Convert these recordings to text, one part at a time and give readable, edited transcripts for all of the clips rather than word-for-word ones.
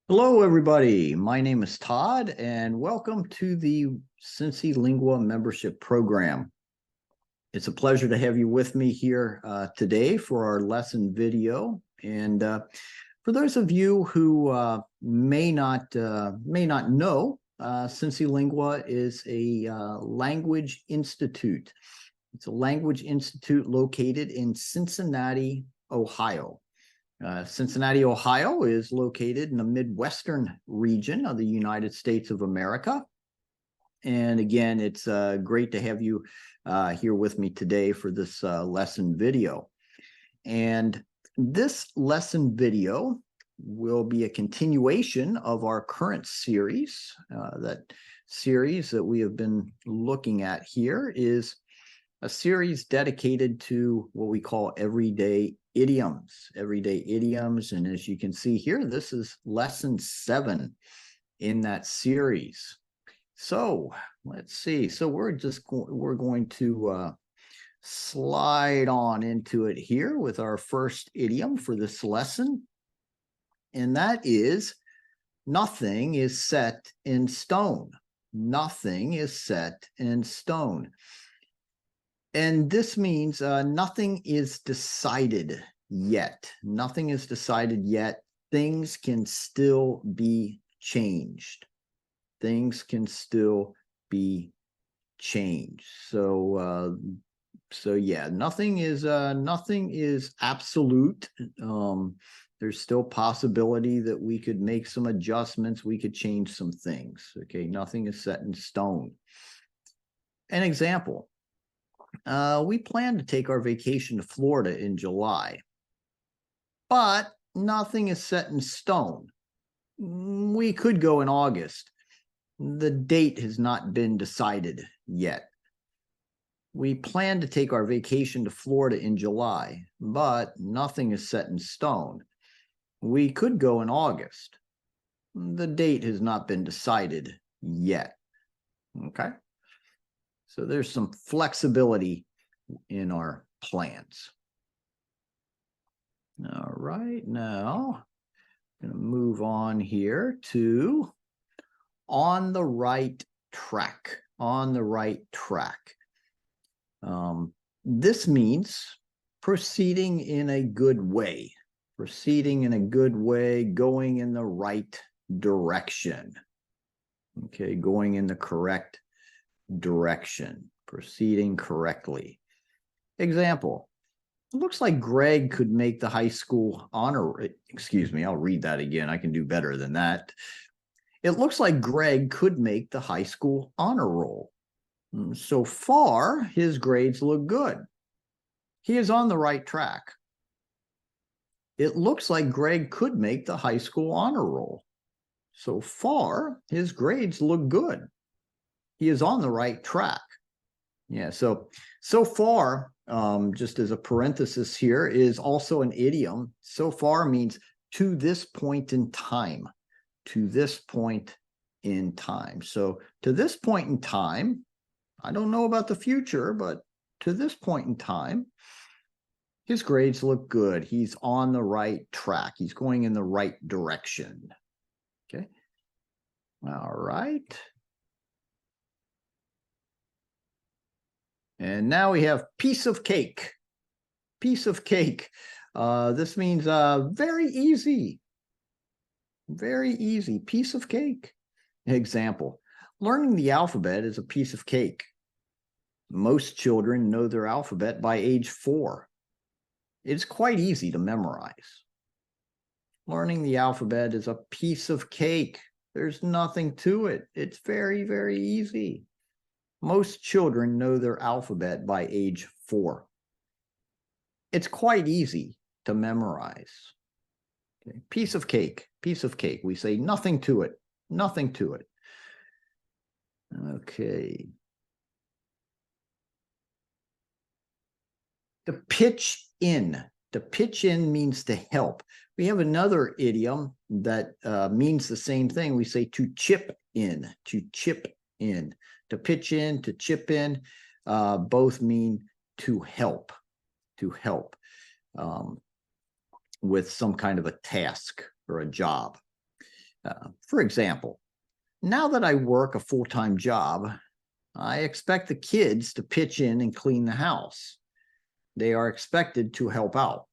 Hello, everybody. My name is Todd, and welcome to the Cincy Lingua membership program. It's a pleasure to have you with me here today for our lesson video. And for those of you who may not know, Cincy Lingua is a language institute. It's a language institute located in Cincinnati, Ohio. Cincinnati, Ohio is located in the Midwestern region of the United States of America. And again, it's great to have you here with me today for this lesson video. And this lesson video will be a continuation of our current series. That series that we have been looking at here is a series dedicated to what we call everyday idioms. And as you can see here, this is lesson 7 in that series. So let's see. So we're going to slide on into it here with our first idiom for this lesson. And that is, nothing is set in stone. Nothing is set in stone. And this means nothing is decided yet. Nothing is decided yet. Things can still be changed. Things can still be changed. So yeah, nothing is absolute. There's still possibility that we could make some adjustments. We could change some things. Okay, nothing is set in stone. An example. We plan to take our vacation to Florida in July, but nothing is set in stone. We could go in August. The date has not been decided yet. We plan to take our vacation to Florida in July, but nothing is set in stone. We could go in August. The date has not been decided yet. Okay? So there's some flexibility in our plans. All right, now I'm going to move on here to on the right track. On the right track. This means proceeding in a good way. Proceeding in a good way, going in the right direction. Okay, going in the correct direction, proceeding correctly. Example, it looks like Greg could make the high school honor, excuse me, I'll read that again. I can do better than that. It looks like Greg could make the high school honor roll. So far, his grades look good. He is on the right track. It looks like Greg could make the high school honor roll. So far, his grades look good. He is on the right track. Yeah, so far, just as a parenthesis here, is also an idiom. So far means to this point in time. To this point in time. So to this point in time, I don't know about the future, but to this point in time, his grades look good. He's on the right track. He's going in the right direction. Okay. All right. And now we have piece of cake. Piece of cake. This means very easy. Very easy. Piece of cake. Example. Learning the alphabet is a piece of cake. Most children know their alphabet by age 4. It's quite easy to memorize. Learning the alphabet is a piece of cake. There's nothing to it. It's very, very easy. Most children know their alphabet by age 4. It's quite easy to memorize. Okay. Piece of cake, piece of cake. We say nothing to it, nothing to it. Okay. To pitch in. To pitch in means to help. We have another idiom that means the same thing. We say to chip in, to chip in. To pitch in, to chip in, both mean to help with some kind of a task or a job. For example, now that I work a full-time job, I expect the kids to pitch in and clean the house. They are expected to help out.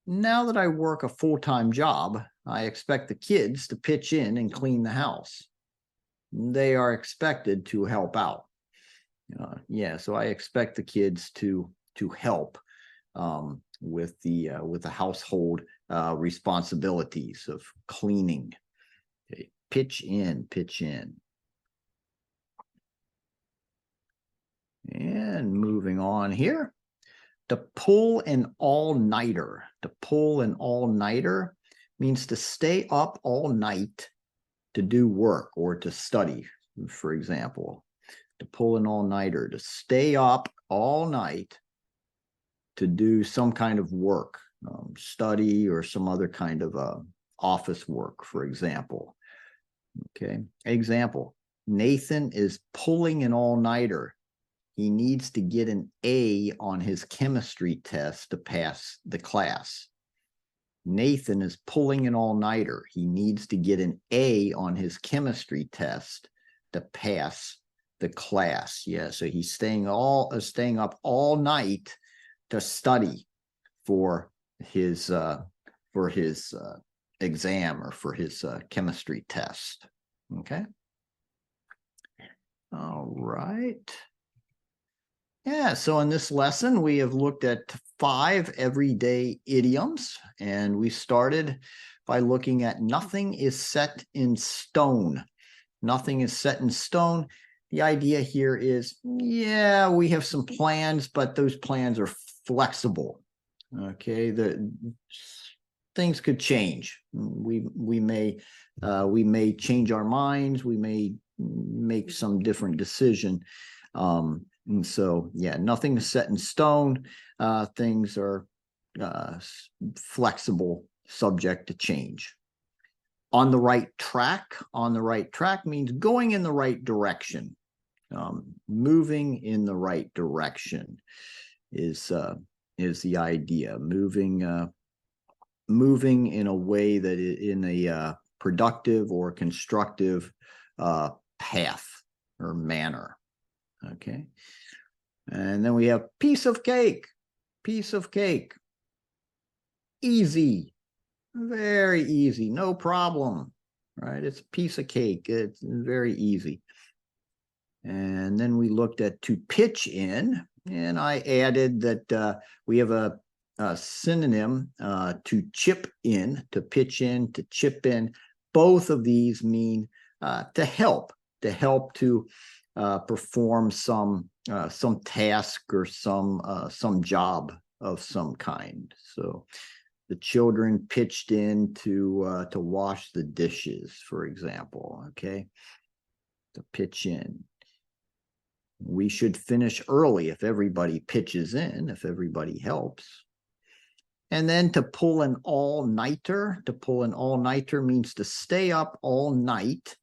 Now that I work a full-time job, I expect the kids to pitch in and clean the house. They are expected to help out. So I expect the kids to help with the household responsibilities of cleaning. Okay. Pitch in, pitch in. And moving on here. To pull an all-nighter. To pull an all-nighter means to stay up all night to do work or to study, for example. To pull an all-nighter, to stay up all night to do some kind of work, study or some other kind of office work, for example. Okay, example, Nathan is pulling an all-nighter. He needs to get an A on his chemistry test to pass the class. Nathan is pulling an all-nighter. He needs to get an A on his chemistry test to pass the class. Yeah, so he's staying up all night to study for his exam or for his chemistry test. Okay. All right. Yeah, so in this lesson, we have looked at 5 everyday idioms, and we started by looking at nothing is set in stone. Nothing is set in stone. The idea here is, yeah, we have some plans, but those plans are flexible. Okay, the things could change. We may change our minds. We may make some different decision. And so, yeah, nothing is set in stone. Things are flexible, subject to change. On the right track. On the right track means going in the right direction. Moving in the right direction is the idea. Moving in a way that in a productive or constructive path or manner. Okay. And then we have piece of cake. Piece of cake. Easy. Very easy. No problem. Right? It's a piece of cake. It's very easy. And then we looked at to pitch in. And I added that we have a synonym to chip in, to pitch in, to chip in. Both of these mean to help to perform some task or some job of some kind. So the children pitched in to wash the dishes, for example. Okay, to pitch in. We should finish early if everybody pitches in, if everybody helps. And then to pull an all-nighter. To pull an all-nighter means to stay up all night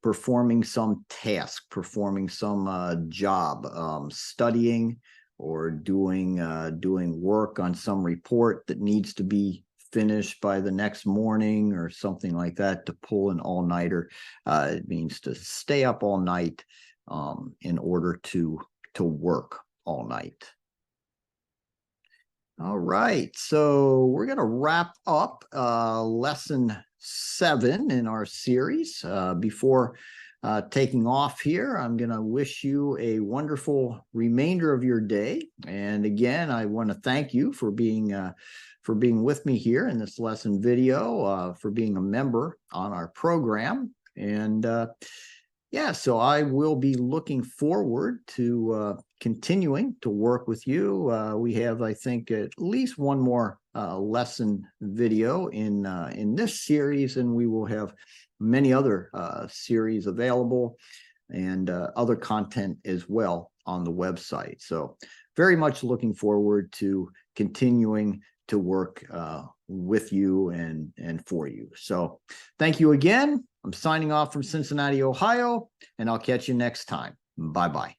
performing some task, performing some job, studying or doing work on some report that needs to be finished by the next morning or something like that. To pull an all-nighter, it means to stay up all night in order to work all night. All right, so we're going to wrap up lesson 7 in our series. Before taking off here, I'm going to wish you a wonderful remainder of your day. And again, I want to thank you for being with me here in this lesson video, for being a member on our program. And yeah, so I will be looking forward to continuing to work with you. We have, I think, at least one more lesson video in this series, and we will have many other series available and other content as well on the website. So very much looking forward to continuing to work with you and for you. So thank you again. I'm signing off from Cincinnati, Ohio, and I'll catch you next time. Bye-bye.